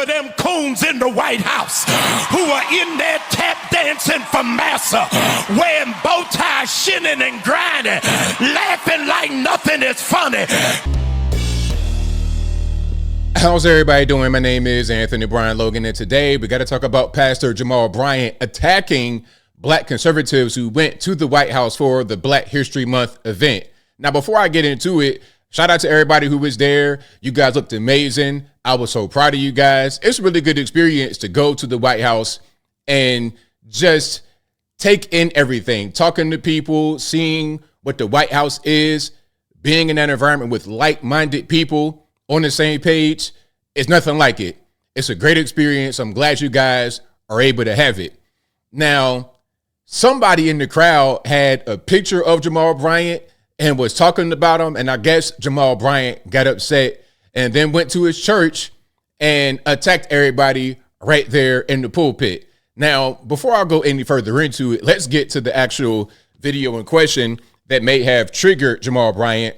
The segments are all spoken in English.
for them coons in the White House who are in there tap dancing for massa, wearing bow ties, shinning and grinding, laughing like nothing is funny. How's everybody doing? My name is Anthony Brian Logan, and today we got to talk about Pastor Jamal Bryant attacking black conservatives who went to the White House for the Black History Month event. Now, before I get into it, shout out to everybody who was there. You guys looked amazing. I was so proud of you guys. It's a really good experience to go to the White House and just take in everything, talking to people, seeing what the White House is, being in that environment with like-minded people on the same page. It's nothing like it. It's a great experience. I'm glad you guys are able to have it. Now, somebody in the crowd had a picture of Jamal Bryant and was talking about him, and I guess Jamal Bryant got upset and then went to his church and attacked everybody right there in the pulpit. Now, before I go any further into it, let's get to the actual video in question that may have triggered Jamal Bryant.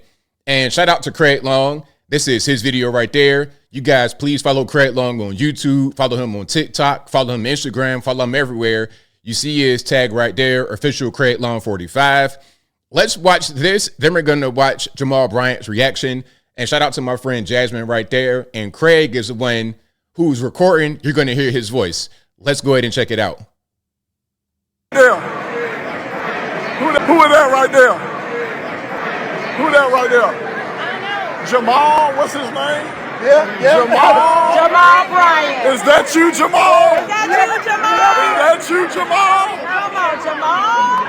And shout out to Craig Long. This is his video right there. You guys, please follow Craig Long on YouTube, follow him on TikTok, follow him on Instagram, follow him everywhere. You see his tag right there, official Craig Long 45. Let's watch this. Then we're going to watch Jamal Bryant's reaction. And shout out to my friend Jasmine right there. And Craig is the one who's recording. You're going to hear his voice. Let's go ahead and check it out. Yeah. Who is that right there? Who that right there? Jamal, what's his name? Yeah. Jamal Bryant. Is that you, Jamal? Is that you, Jamal? Is that you, Jamal? Come on, Jamal.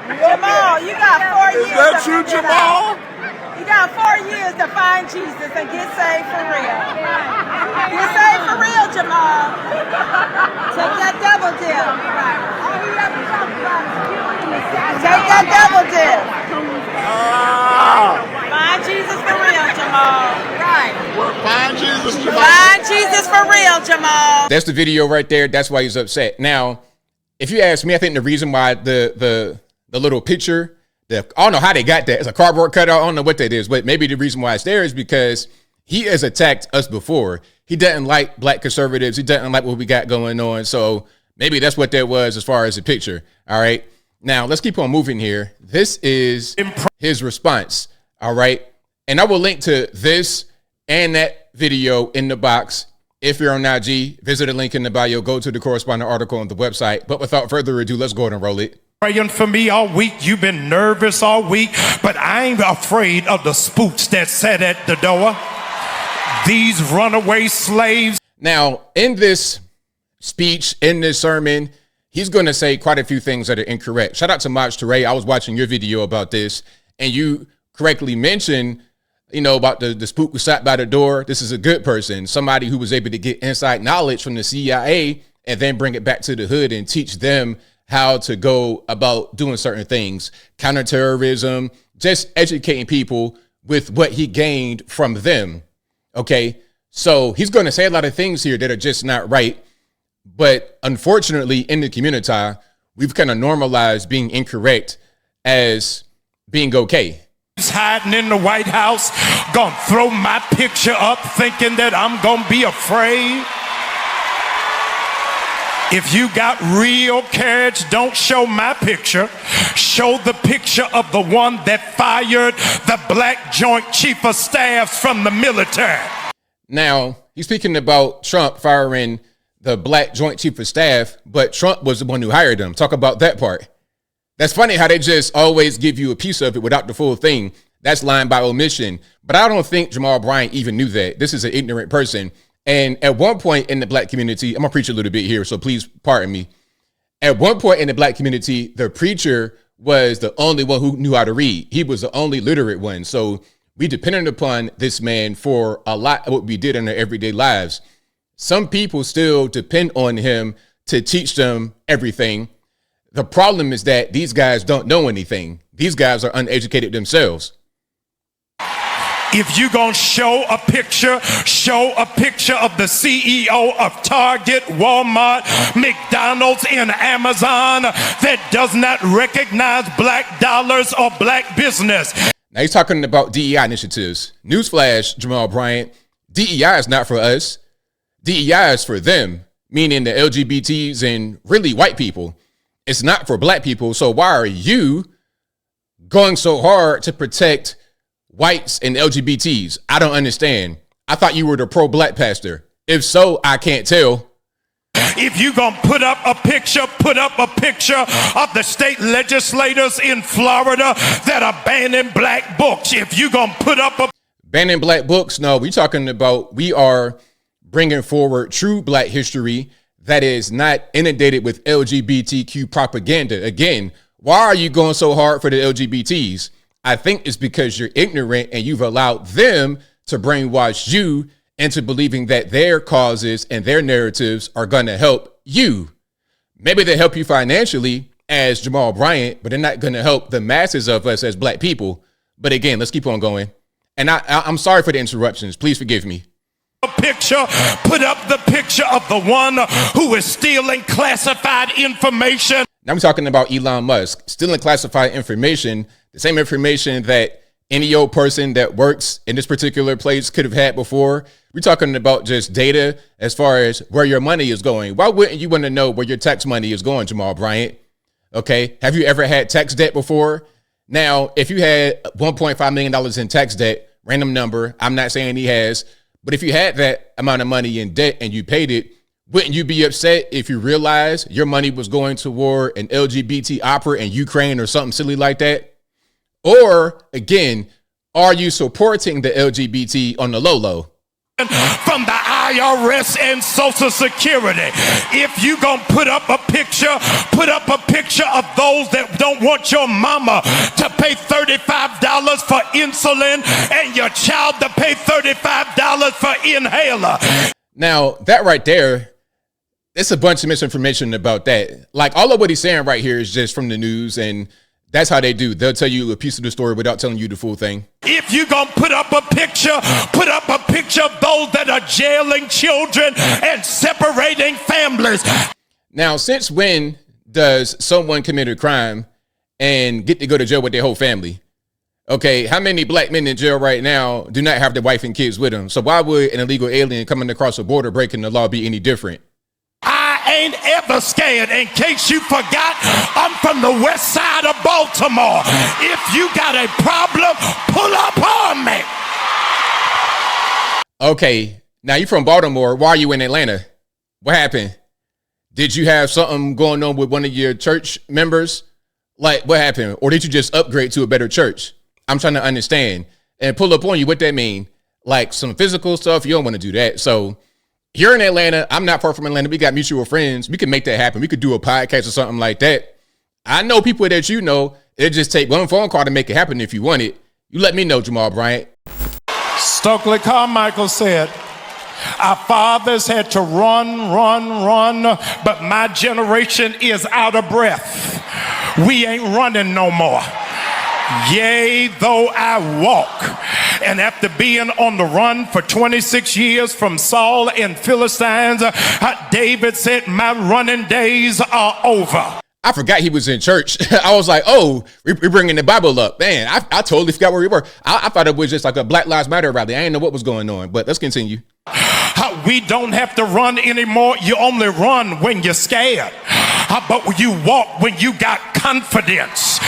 Jamal, you got 4 years. Is that you, Jamal? You got 4 years to find Jesus and get saved for real. Get saved for real, Jamal. Take that double dip. All you have to talk about is take that double dip. Find Jesus for real, Jamal. Right. Find Jesus, Jamal. Find Jesus for real, Jamal. That's the video right there. That's why he's upset. Now, if you ask me, I think the reason why the little picture, I don't know how they got that. It's a cardboard cutout. I don't know what that is, but maybe the reason why it's there is because he has attacked us before. He doesn't like black conservatives. He doesn't like what we got going on. So maybe that's what that was as far as the picture. All right. Now let's keep on moving here. This is his response. All right. And I will link to this and that video in the box. If you're on IG, visit the link in the bio, go to the corresponding article on the website. But without further ado, let's go ahead and roll it. Praying for me all week. You've been nervous all week, but I ain't afraid of the spooks that sat at the door. These runaway slaves. Now, in this speech, in this sermon, he's going to say quite a few things that are incorrect. Shout out to Maj Toure. I was watching your video about this, and you correctly mentioned, about the spook who sat by the door. This is a good person, somebody who was able to get inside knowledge from the CIA and then bring it back to the hood and teach them how to go about doing certain things, counterterrorism, just educating people with what he gained from them. Okay, so he's going to say a lot of things here that are just not right. But unfortunately, in the community, we've kind of normalized being incorrect as being okay. Hiding in the White House, gonna throw my picture up thinking that I'm gonna be afraid. If you got real courage, don't show my picture. Show the picture of the one that fired the Black Joint Chief of Staff from the military. Now, he's speaking about Trump firing the Black Joint Chief of Staff, but Trump was the one who hired him. Talk about that part. That's funny how they just always give you a piece of it without the full thing. That's lying by omission. But I don't think Jamal Bryant even knew that. This is an ignorant person. And at one point in the black community, I'm going to preach a little bit here, so please pardon me. At one point in the black community, the preacher was the only one who knew how to read. He was the only literate one. So we depended upon this man for a lot of what we did in our everyday lives. Some people still depend on him to teach them everything. The problem is that these guys don't know anything. These guys are uneducated themselves. If you're going to show a picture of the CEO of Target, Walmart, McDonald's, and Amazon that does not recognize black dollars or black business. Now he's talking about DEI initiatives. Newsflash, Jamal Bryant, DEI is not for us. DEI is for them, meaning the LGBTs and really white people. It's not for black people. So why are you going so hard to protect whites and LGBTs? I don't understand. I thought you were the pro-black pastor. If so, I can't tell. If you gonna put up a picture of the state legislators in Florida that are banning black books. If you gonna put up a banning black books, no, we talking about we are bringing forward true black history that is not inundated with LGBTQ propaganda. Again, why are you going so hard for the LGBTs? I think it's because you're ignorant and you've allowed them to brainwash you into believing that their causes and their narratives are going to help you. Maybe they help you financially as Jamal Bryant, but they're not going to help the masses of us as black people. But again, let's keep on going. And I'm sorry for the interruptions. Please forgive me. Put up the picture of the one who is stealing classified information. Now I'm talking about Elon Musk stealing classified information, the same information that any old person that works in this particular place could have had before. We're talking about just data as far as where your money is going. Why wouldn't you want to know where your tax money is going, Jamal Bryant? Okay. Have you ever had tax debt before? Now, if you had $1.5 million in tax debt, random number, I'm not saying he has, but if you had that amount of money in debt and you paid it, wouldn't you be upset if you realize your money was going toward an LGBT opera in Ukraine or something silly like that? Or again, are you supporting the LGBT on the low? From the IRS and Social Security. If you gonna put up a picture of those that don't want your mama to pay $35 for insulin and your child to pay $35 for inhaler. Now, that right there, it's a bunch of misinformation about that. Like, all of what he's saying right here is just from the news, and that's how they do. They'll tell you a piece of the story without telling you the full thing. If you gonna put up a picture of those that are jailing children and separating families. Now, since when does someone commit a crime and get to go to jail with their whole family? Okay, how many black men in jail right now do not have their wife and kids with them? So why would an illegal alien coming across the border breaking the law be any different? Ain't ever scared. In case you forgot, I'm from the west side of Baltimore. If you got a problem, pull up on me. Okay, now you're from Baltimore. Why are you in Atlanta? What happened? Did you have something going on with one of your church members? Like, what happened? Or did you just upgrade to a better church? I'm trying to understand. And pull up on you, what that mean? Like some physical stuff? You don't want to do that. So you're in Atlanta. I'm not far from Atlanta. We got mutual friends. We can make that happen. We could do a podcast or something like that. I know people that you know. It just take one phone call to make it happen if you want it. You let me know, Jamal Bryant. Stokely Carmichael said, our fathers had to run, but my generation is out of breath. We ain't running no more. Yea, though I walk. And after being on the run for 26 years from Saul and Philistines, David said, my running days are over. I forgot he was in church. I was like, oh, we're bringing the Bible up. Man, I totally forgot where we were. I thought it was just like a Black Lives Matter rally. I didn't know what was going on, but let's continue. We don't have to run anymore. You only run when you're scared. But you walk when you got confidence.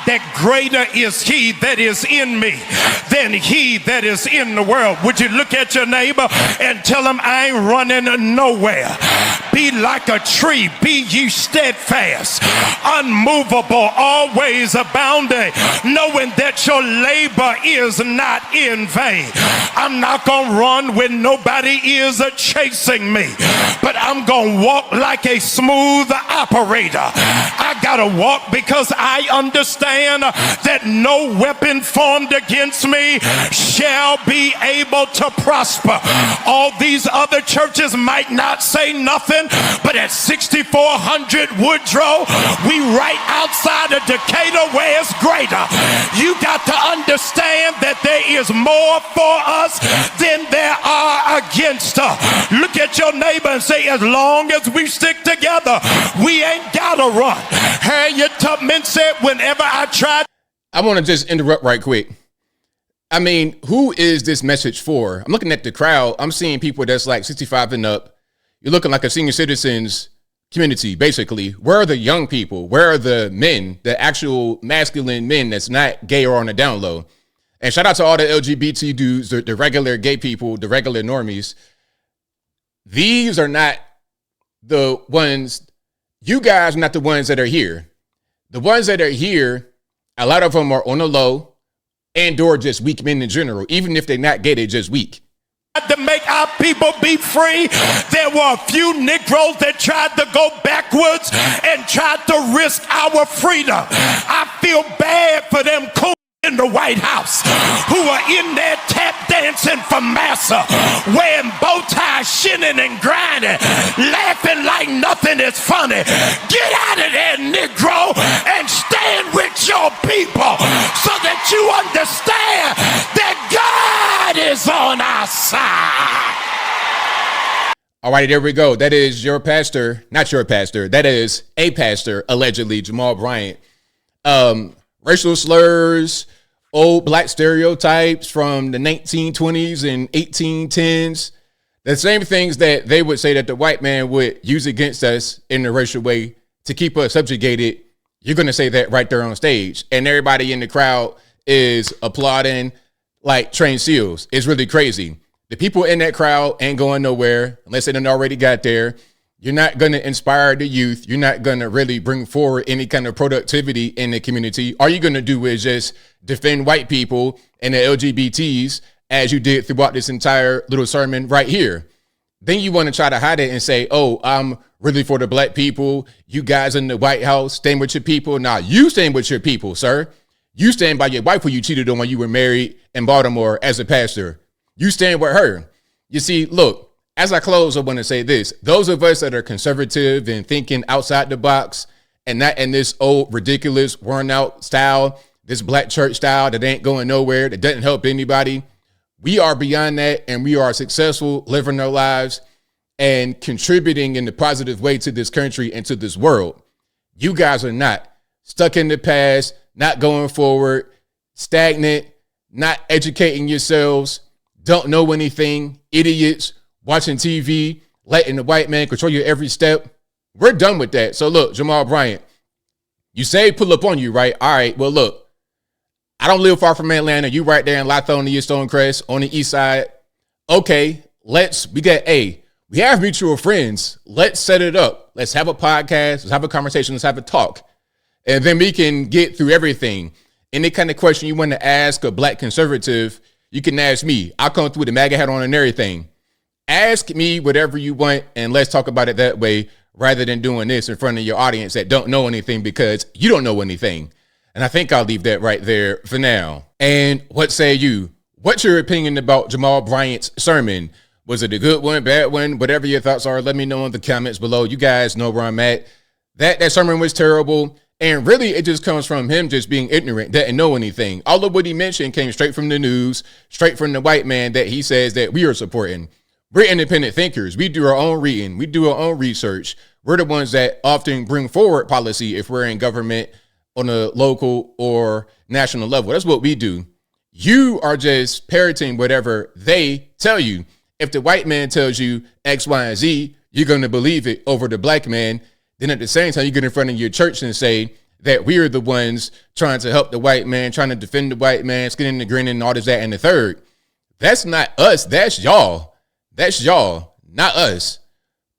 That greater is he that is in me than he that is in the world. Would you look at your neighbor and tell him, I ain't running nowhere. Be like a tree, be ye steadfast, unmovable, always abounding, knowing that your labor is not in vain. I'm not gonna run when nobody is chasing me, but I'm gonna walk like a smooth operator. I gotta walk because I understand that no weapon formed against me shall be able to prosper. All these other churches might not say nothing, but at 6400 Woodrow, we right outside of Decatur where it's greater. You got to understand that there is more for us than there are against us. Look at your neighbor and say, as long as we stick together, we ain't gotta run. Harriet Tubman said, whenever I tried. I want to just interrupt right quick. I mean, who is this message for? I'm looking at the crowd. I'm seeing people that's like 65 and up. You're looking like a senior citizens community, basically. Where are the young people? Where are the men, the actual masculine men that's not gay or on the down low? And shout out to all the LGBT dudes, the regular gay people, the regular normies. These are not the ones, you guys are not the ones that are here. The ones that are here, a lot of them are on the low and or just weak men in general. Even if they're not gay, they're just weak. To make our people be free, there were a few Negroes that tried to go backwards and tried to risk our freedom. I feel bad for them coons in the White House who are in there tap dancing for massa, wearing bow ties, shinning and grinding, laughing like nothing is funny. Get out of there, Negro, and stand with your people so that you understand that God is on our side. All right, there we go. That is your pastor, not your pastor. That is a pastor, allegedly, Jamal Bryant. Racial slurs, old black stereotypes from the 1920s and 1810s. The same things that they would say that the white man would use against us in the racial way to keep us subjugated. You're going to say that right there on stage. And everybody in the crowd is applauding like trained seals. It's really crazy. The people in that crowd ain't going nowhere unless they done already got there. You're not going to inspire the youth. You're not going to really bring forward any kind of productivity in the community. All you're going to do is just defend white people and the LGBTs as you did throughout this entire little sermon right here. Then you want to try to hide it and say, oh, I'm really for the black people. You guys in the White House stand with your people. Nah, you stand with your people, sir. You stand by your wife who you cheated on when you were married in Baltimore as a pastor. You stand with her. You see, look. As I close, I want to say this. Those of us that are conservative and thinking outside the box and not in this old, ridiculous, worn out style, this black church style that ain't going nowhere, that doesn't help anybody, we are beyond that and we are successful living our lives and contributing in a positive way to this country and to this world. You guys are not stuck in the past, not going forward, stagnant, not educating yourselves, don't know anything, idiots, watching TV, letting the white man control your every step. We're done with that. So look, Jamal Bryant, you say pull up on you, right? All right, well, look, I don't live far from Atlanta. You right there in Lithonia, Stonecrest on the east side. Okay, we have mutual friends. Let's set it up. Let's have a podcast. Let's have a conversation. Let's have a talk. And then we can get through everything. Any kind of question you want to ask a black conservative, you can ask me. I'll come through with the MAGA hat on and everything. Ask me whatever you want, and let's talk about it that way rather than doing this in front of your audience that don't know anything because you don't know anything. And I think I'll leave that right there for now. And what say you? What's your opinion about Jamal Bryant's sermon? Was it a good one, bad one? Whatever your thoughts are, let me know in the comments below. You guys know where I'm at. That sermon was terrible. And really, it just comes from him just being ignorant, didn't know anything. All of what he mentioned came straight from the news, straight from the white man that he says that we are supporting. We're independent thinkers. We do our own reading. We do our own research. We're the ones that often bring forward policy if we're in government on a local or national level. That's what we do. You are just parroting whatever they tell you. If the white man tells you X, Y, and Z, you're going to believe it over the black man. Then at the same time, you get in front of your church and say that we are the ones trying to help the white man, trying to defend the white man, skinning the grinning, and all this, that, and the third. That's not us. That's y'all. That's y'all, not us.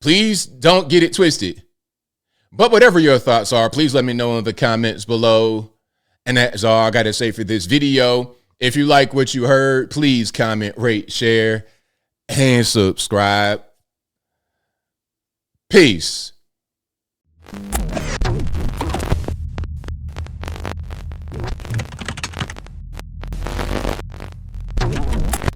Please don't get it twisted. But whatever your thoughts are, please let me know in the comments below. And that's all I got to say for this video. If you like what you heard, please comment, rate, share, and subscribe. Peace.